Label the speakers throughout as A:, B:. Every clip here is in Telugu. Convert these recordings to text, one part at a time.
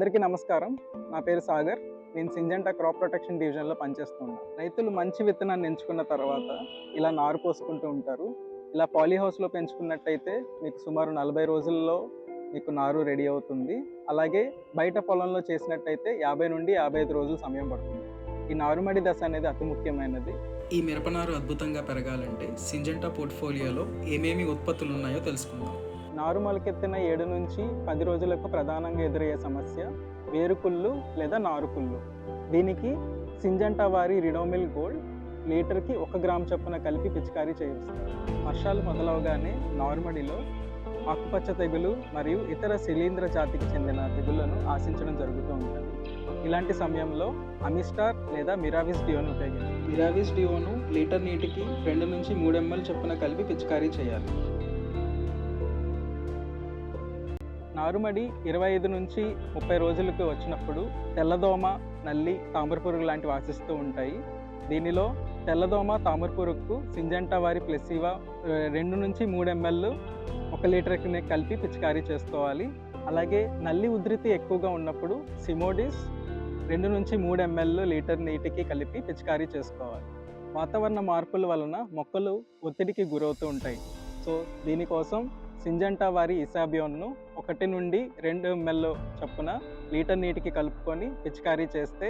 A: అందరికీ నమస్కారం. నా పేరు సాగర్. నేను సింజెంటా క్రాప్ ప్రొటెక్షన్ డివిజన్‌లో పనిచేస్తున్నాను. రైతులు మంచి విత్తనాన్ని ఎంచుకున్న తర్వాత ఇలా నారు పోసుకుంటూ ఉంటారు. ఇలా పాలీ హౌస్‌లో పెంచుకున్నట్టయితే మీకు సుమారు 40 రోజుల్లో మీకు నారు రెడీ అవుతుంది. అలాగే బయట పొలంలో చేసినట్టయితే 50 నుండి 55 రోజులు సమయం పడుతుంది. ఈ నారుమడి దశ అనేది అతి ముఖ్యమైనది.
B: ఈ మిరపనారు అద్భుతంగా పెరగాలంటే సింజెంటా పోర్ట్ఫోలియోలో ఏమేమి ఉత్పత్తులు ఉన్నాయో తెలుసుకుందాం.
A: నారు మొలకెత్తిన 7 నుంచి 10 రోజులకు ప్రధానంగా ఎదురయ్యే సమస్య వేరుకుళ్ళు లేదా నారుకుళ్ళు. దీనికి సింజెంటా వారి రిడోమిల్ గోల్డ్ లీటర్కి 1 గ్రామ్ చొప్పున కలిపి పిచికారీ చేయవస్తారు. వర్షాలు మొదలవగానే నారుమడిలో ఆకుపచ్చ తెగులు మరియు ఇతర శిలీంద్ర జాతికి చెందిన తెగుళ్లను ఆశించడం జరుగుతూ ఉంటుంది. ఇలాంటి సమయంలో అమిస్టార్ లేదా మిరావిస్ డియోను ఉపయోగించాలి.
B: మిరావిస్ డియోను లీటర్ నీటికి 2 నుంచి 3 ml చొప్పున కలిపి పిచికారీ చేయాలి.
A: నారుమడి 25 నుంచి 30 రోజులకు వచ్చినప్పుడు తెల్లదోమ, నల్లి, తామర పురుగు లాంటివి ఆశిస్తూ ఉంటాయి. దీనిలో తెల్లదోమ, తామర పురుగుకు సింజెంటా వారి ప్లెసివా 2 నుంచి 3 ml 1 లీటర్కి కలిపి పిచికారీ చేసుకోవాలి. అలాగే నల్లి ఉధృతి ఎక్కువగా ఉన్నప్పుడు సిమోడిస్ 2 నుంచి 3 ml లీటర్ నీటికి కలిపి పిచికారీ చేసుకోవాలి. వాతావరణ మార్పుల వలన మొక్కలు ఒత్తిడికి గురవుతూ ఉంటాయి. సో దీనికోసం సింజెంటా వారి ఇసాబియోన్ను 1 నుండి 2 ml చొప్పున లీటర్ నీటికి కలుపుకొని పిచికారీ చేస్తే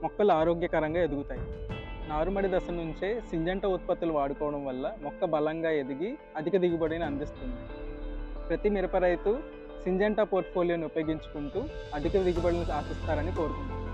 A: మొక్కలు ఆరోగ్యకరంగా ఎదుగుతాయి. నారుమడి దశ నుంచే సింజెంటా ఉత్పత్తులు వాడుకోవడం వల్ల మొక్క బలంగా ఎదిగి అధిక దిగుబడిని అందిస్తుంది. ప్రతి మిరప రైతు సింజెంటా పోర్ట్ఫోలియోని ఉపయోగించుకుంటూ అధిక దిగుబడిని ఆశిస్తారని కోరుకుంటున్నాను.